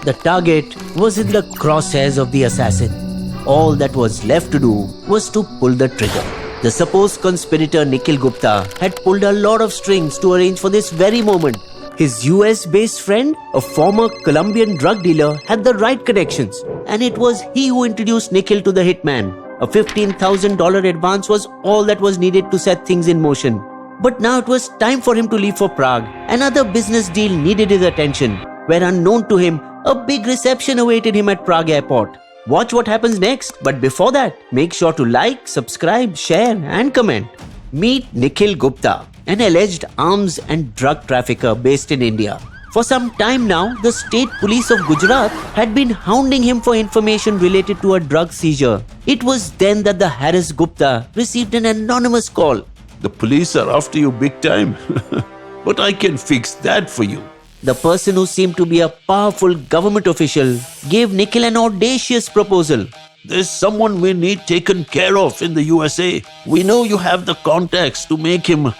The target was in the crosshairs of the assassin. All that was left to do was to pull the trigger. The supposed conspirator Nikhil Gupta had pulled a lot of strings to arrange for this very moment. His US-based friend, a former Colombian drug dealer, had the right connections, and it was he who introduced Nikhil to the hitman. A $15,000 advance was all that was needed to set things in motion. But now it was time for him to leave for Prague. Another business deal needed his attention, where unknown to him, a big reception awaited him at Prague airport. Watch what happens next, but before that, make sure to like, subscribe, share and comment. Meet Nikhil Gupta, an alleged arms and drug trafficker based in India. For some time now, the state police of Gujarat had been hounding him for information related to a drug seizure. It was then that the harassed Gupta received an anonymous call. The police are after you big time, but I can fix that for you. The person who seemed to be a powerful government official gave Nikhil an audacious proposal. There's someone we need taken care of in the USA. We know you have the contacts to make him,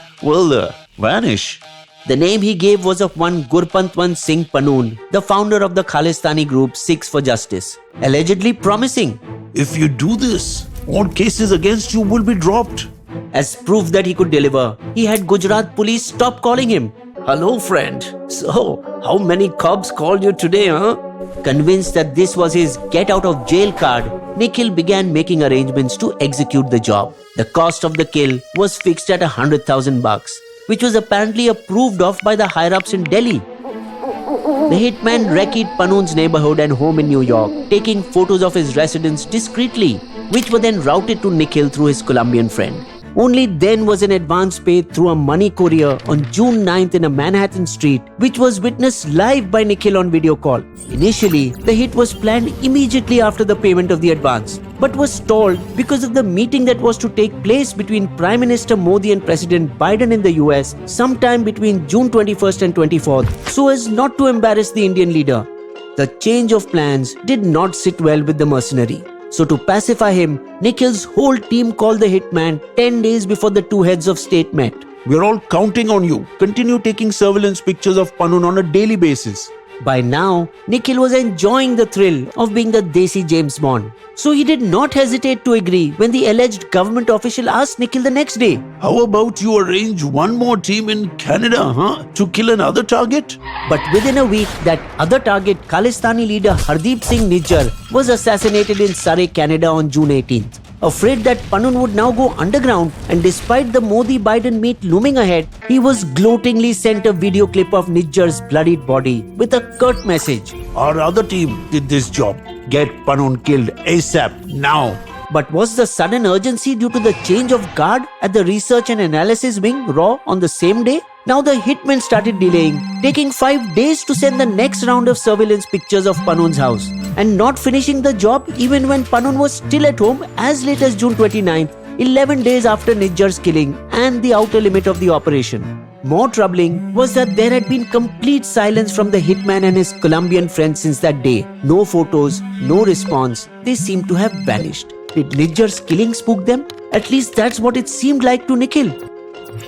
vanish. The name he gave was of one Gurpatwant Singh Pannun, the founder of the Khalistani group Sikhs for Justice, allegedly promising, if you do this, all cases against you will be dropped. As proof that he could deliver, he had Gujarat police stop calling him. Hello friend, so how many cops called you today, huh? Convinced that this was his get out of jail card, Nikhil began making arrangements to execute the job. The cost of the kill was fixed at $100,000, which was apparently approved of by the higher-ups in Delhi. The hitman recce'd Pannun's neighborhood and home in New York, taking photos of his residence discreetly, which were then routed to Nikhil through his Colombian friend. Only then was an advance paid through a money courier on June 9th in a Manhattan street, which was witnessed live by Nikhil on video call. Initially, the hit was planned immediately after the payment of the advance, but was stalled because of the meeting that was to take place between Prime Minister Modi and President Biden in the US sometime between June 21st and 24th, so as not to embarrass the Indian leader. The change of plans did not sit well with the mercenary. So to pacify him, Nikhil's whole team called the hitman 10 days before the two heads of state met. We're all counting on you. Continue taking surveillance pictures of Pannun on a daily basis. By now, Nikhil was enjoying the thrill of being the Desi James Bond. So he did not hesitate to agree when the alleged government official asked Nikhil the next day, how about you arrange one more team in Canada, to kill another target? But within a week, that other target, Khalistani leader Hardeep Singh Nijjar, was assassinated in Surrey, Canada on June 18th. Afraid that Pannun would now go underground, and despite the Modi-Biden meet looming ahead, he was gloatingly sent a video clip of Nijjar's bloodied body with a curt message. Our other team did this job. Get Pannun killed ASAP, now. But was the sudden urgency due to the change of guard at the research and analysis wing raw on the same day? Now the hitmen started delaying, taking 5 days to send the next round of surveillance pictures of Pannun's house, and not finishing the job even when Pannun was still at home as late as June 29th, 11 days after Nijjar's killing and the outer limit of the operation. More troubling was that there had been complete silence from the hitman and his Colombian friends since that day. No photos, no response. They seemed to have vanished. Did Nijjar's killing spook them? At least that's what it seemed like to Nikhil.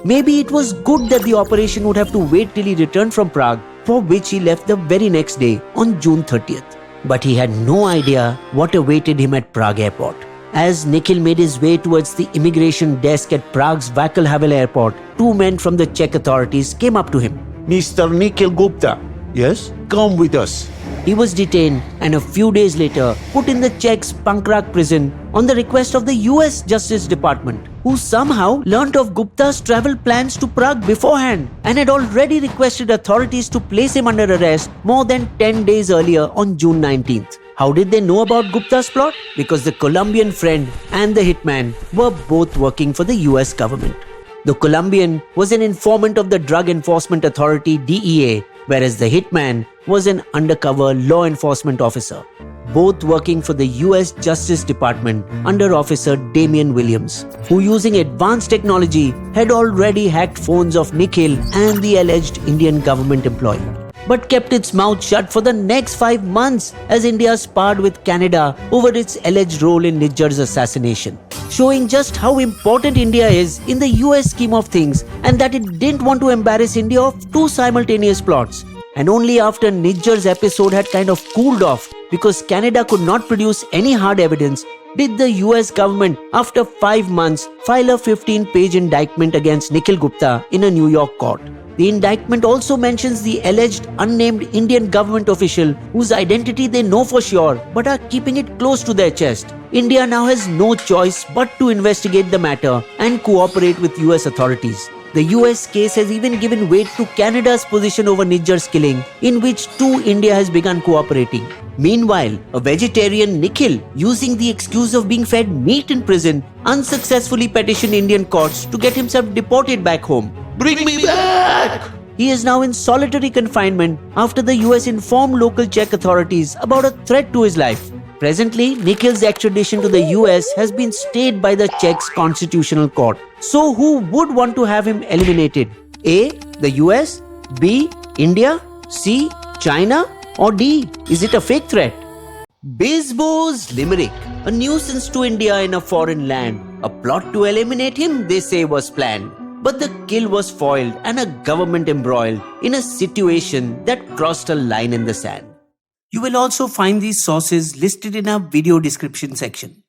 Maybe it was good that the operation would have to wait till he returned from Prague, for which he left the very next day on June 30th. But he had no idea what awaited him at Prague airport. As Nikhil made his way towards the immigration desk at Prague's Václav Havel airport, 2 men from the Czech authorities came up to him. Mr. Nikhil Gupta. Yes? Come with us. He was detained and a few days later put in the Czech's Pankrak prison on the request of the US Justice Department, who somehow learnt of Gupta's travel plans to Prague beforehand and had already requested authorities to place him under arrest more than 10 days earlier on June 19th. How did they know about Gupta's plot? Because the Colombian friend and the hitman were both working for the US government. The Colombian was an informant of the Drug Enforcement Authority DEA, whereas the hitman was an undercover law enforcement officer, both working for the US Justice Department under Officer Damian Williams, who using advanced technology had already hacked phones of Nikhil and the alleged Indian government employee, but kept its mouth shut for the next 5 months as India sparred with Canada over its alleged role in Nijjar's assassination, showing just how important India is in the US scheme of things and that it didn't want to embarrass India of 2 simultaneous plots. And only after Nijjar's episode had kind of cooled off because Canada could not produce any hard evidence did the US government, after 5 months, file a 15-page indictment against Nikhil Gupta in a New York court. The indictment also mentions the alleged unnamed Indian government official whose identity they know for sure but are keeping it close to their chest. India now has no choice but to investigate the matter and cooperate with US authorities. The US case has even given weight to Canada's position over Nijjar's killing, in which too India has begun cooperating. Meanwhile, a vegetarian Nikhil, using the excuse of being fed meat in prison, unsuccessfully petitioned Indian courts to get himself deported back home. Bring me back! He is now in solitary confinement after the US informed local Czech authorities about a threat to his life. Presently, Nikhil's extradition to the US has been stayed by the Czech's constitutional court. So who would want to have him eliminated? A. The US? B. India? C. China? Or D. Is it a fake threat? Bisbo's limerick. A nuisance to India in a foreign land. A plot to eliminate him, they say, was planned. But the kill was foiled and a government embroiled in a situation that crossed a line in the sand. You will also find these sources listed in our video description section.